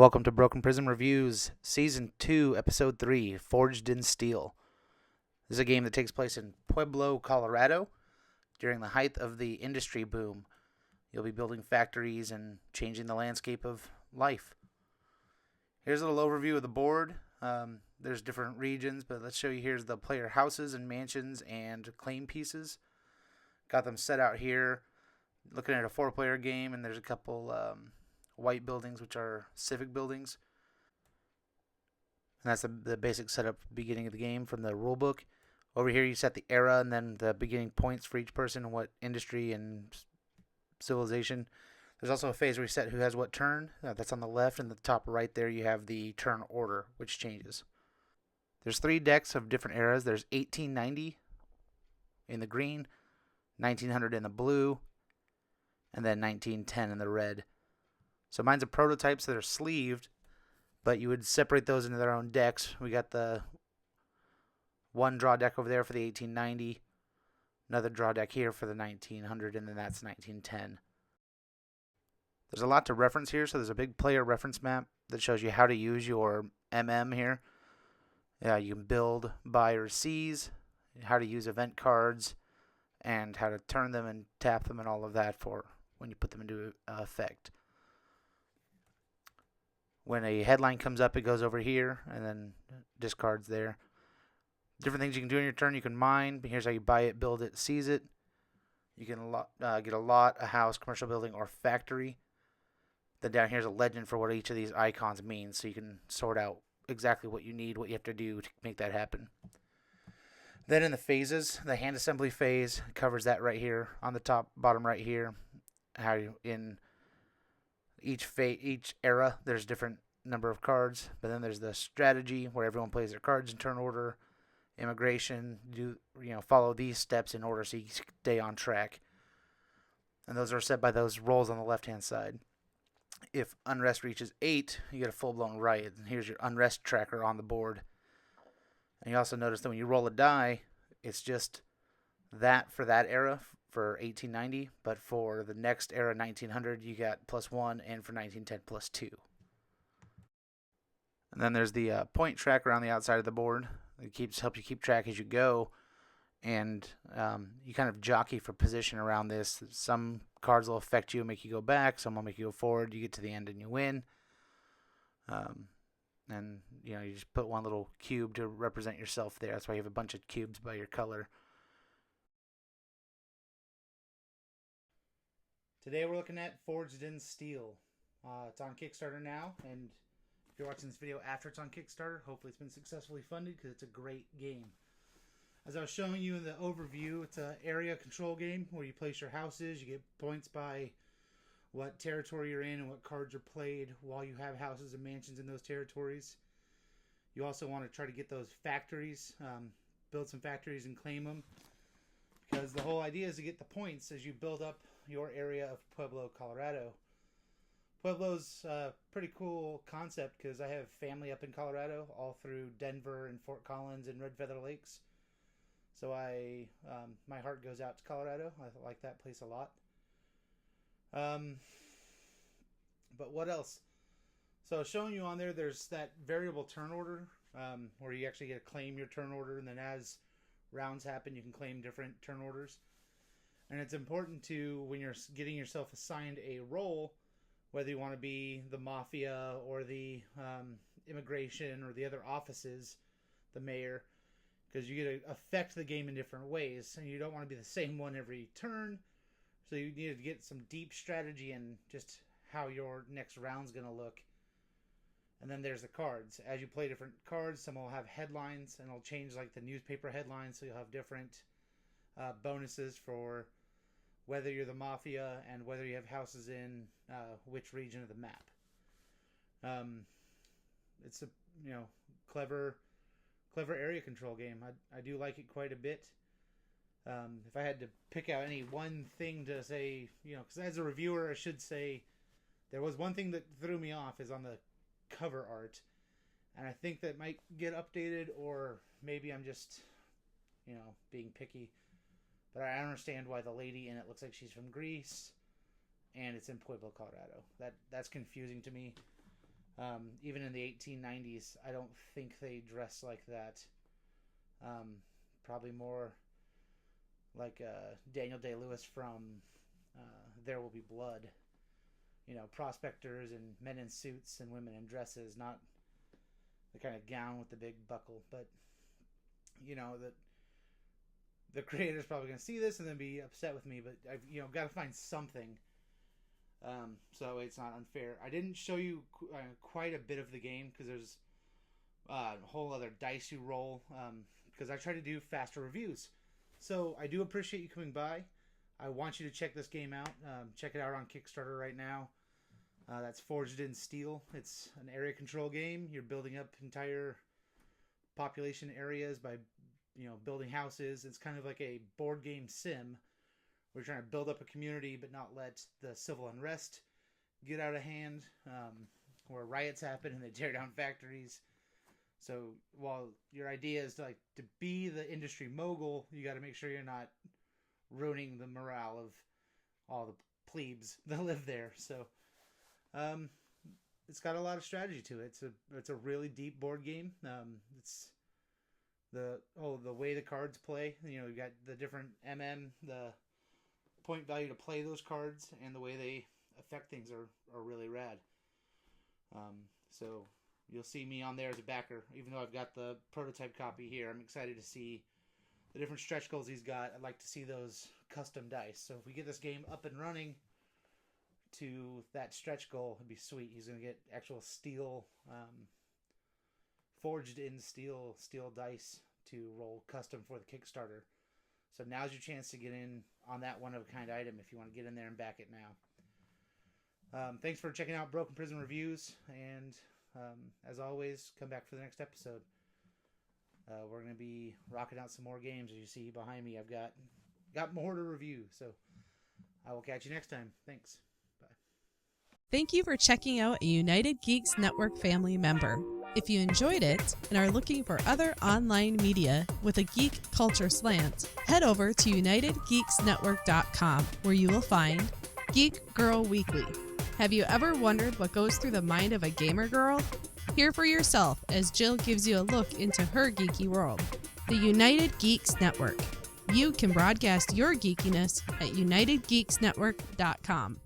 Welcome to Broken Prism Reviews, Season 2, Episode 3, Forged in Steel. This is a game that takes place in Pueblo, Colorado, during the height of the industry boom. You'll be building factories and changing the landscape of life. Here's a little overview of the board. There's different regions, but let's show you here's the player houses and mansions and claim pieces. Got them set out here. Looking at a 4-player game, and there's a couple white buildings, which are civic buildings. And that's the basic setup beginning of the game from the rule book. Over here you set the era and then the beginning points for each person and what industry and civilization. There's also a phase where you set who has what turn. That's on the left, and the top right there you have the turn order, which changes. There's 3 decks of different eras. There's 1890 in the green, 1900 in the blue, and then 1910 in the red. So mine's a prototype, so they're sleeved, but you would separate those into their own decks. We got the one draw deck over there for the 1890, another draw deck here for the 1900, and then that's 1910. There's a lot to reference here, so there's a big player reference map that shows you how to use your MM here. You can build, buy, or seize, how to use event cards, and how to turn them and tap them and all of that for when you put them into effect. When a headline comes up, it goes over here and then discards there. Different things you can do in your turn. You can mine. Here's how you buy it, build it, seize it. You can get a lot, a house, commercial building, or factory. Then down here's a legend for what each of these icons means, so you can sort out exactly what you need, what you have to do to make that happen. Then in the phases, the hand assembly phase covers that right here on the top, bottom right here. How you, in each era, there's different number of cards, but then there's the strategy where everyone plays their cards in turn order. Immigration, follow these steps in order so you stay on track. And those are set by those rolls on the left-hand side. If unrest reaches 8, you get a full-blown riot. And here's your unrest tracker on the board. And you also notice that when you roll a die, it's just that for that era for 1890, but for the next era, 1900, you got +1, and for 1910, +2. And then there's the point tracker on the outside of the board. It helps you keep track as you go, and you kind of jockey for position around this. Some cards will affect you and make you go back. Some will make you go forward. You get to the end and you win. And you just put one little cube to represent yourself there. That's why you have a bunch of cubes by your color. Today we're looking at Forged in Steel. It's on Kickstarter now, and if you're watching this video after it's on Kickstarter, hopefully it's been successfully funded because it's a great game. As I was showing you in the overview, it's an area control game where you place your houses. You get points by what territory you're in and what cards are played while you have houses and mansions in those territories. You also want to try to get those factories, build some factories and claim them, because the whole idea is to get the points as you build up your area of Pueblo, Colorado. Pueblo's a pretty cool concept because I have family up in Colorado, all through Denver and Fort Collins and Red Feather Lakes. So my heart goes out to Colorado. I like that place a lot. But what else? So showing you on there's that variable turn order where you actually get to claim your turn order, and then as rounds happen, you can claim different turn orders. And it's important to, when you're getting yourself assigned a role, whether you want to be the mafia or the immigration or the other offices, the mayor, because you get to affect the game in different ways, and you don't want to be the same one every turn. So you need to get some deep strategy in just how your next round's going to look. And then there's the cards. As you play different cards, some will have headlines, and it'll change like the newspaper headlines, so you'll have different bonuses for whether you're the mafia and whether you have houses in which region of the map. It's a clever area control game. I do like it quite a bit. If I had to pick out any one thing to say, because as a reviewer I should say there was one thing that threw me off is on the cover art, and I think that might get updated, or maybe I'm just being picky. But I understand why the lady in it looks like she's from Greece, and it's in Pueblo, Colorado. That's confusing to me. Even in the 1890s, I don't think they dressed like that. Probably more like Daniel Day-Lewis from There Will Be Blood. You know, prospectors and men in suits and women in dresses, not the kind of gown with the big buckle. But, you know, the creator's probably going to see this and then be upset with me, but I've, you know, got to find something so it's not unfair. I didn't show you quite a bit of the game because there's a whole other dice you roll because I try to do faster reviews. So I do appreciate you coming by. I want you to check this game out. Check it out on Kickstarter right now. That's Forged in Steel. It's an area control game. You're building up entire population areas by, you know, building houses. It's kind of like a board game sim. We're trying to build up a community but not let the civil unrest get out of hand, where riots happen and they tear down factories. So while your idea is to be the industry mogul, you got to make sure you're not ruining the morale of all the plebes that live there. So it's got a lot of strategy to it. It's a really deep board game. It's the way the cards play. You know, you got the different the point value to play those cards, and the way they affect things are really rad. So you'll see me on there as a backer, even though I've got the prototype copy here. I'm excited to see the different stretch goals he's got. I'd like to see those custom dice. So if we get this game up and running to that stretch goal, it'd be sweet. He's going to get actual steel, forged in steel dice to roll custom for the Kickstarter. So now's your chance to get in on that one-of-a-kind item if you want to get in there and back it now. Thanks for checking out Broken Prism Reviews, and as always, come back for the next episode. We're going to be rocking out some more games. As you see behind me, I've got more to review, so I will catch you next time. Thanks. Bye. Thank you for checking out a United Geeks Network family member. If you enjoyed it and are looking for other online media with a geek culture slant, head over to UnitedGeeksNetwork.com, where you will find Geek Girl Weekly. Have you ever wondered what goes through the mind of a gamer girl? Hear for yourself as Jill gives you a look into her geeky world. The United Geeks Network. You can broadcast your geekiness at UnitedGeeksNetwork.com.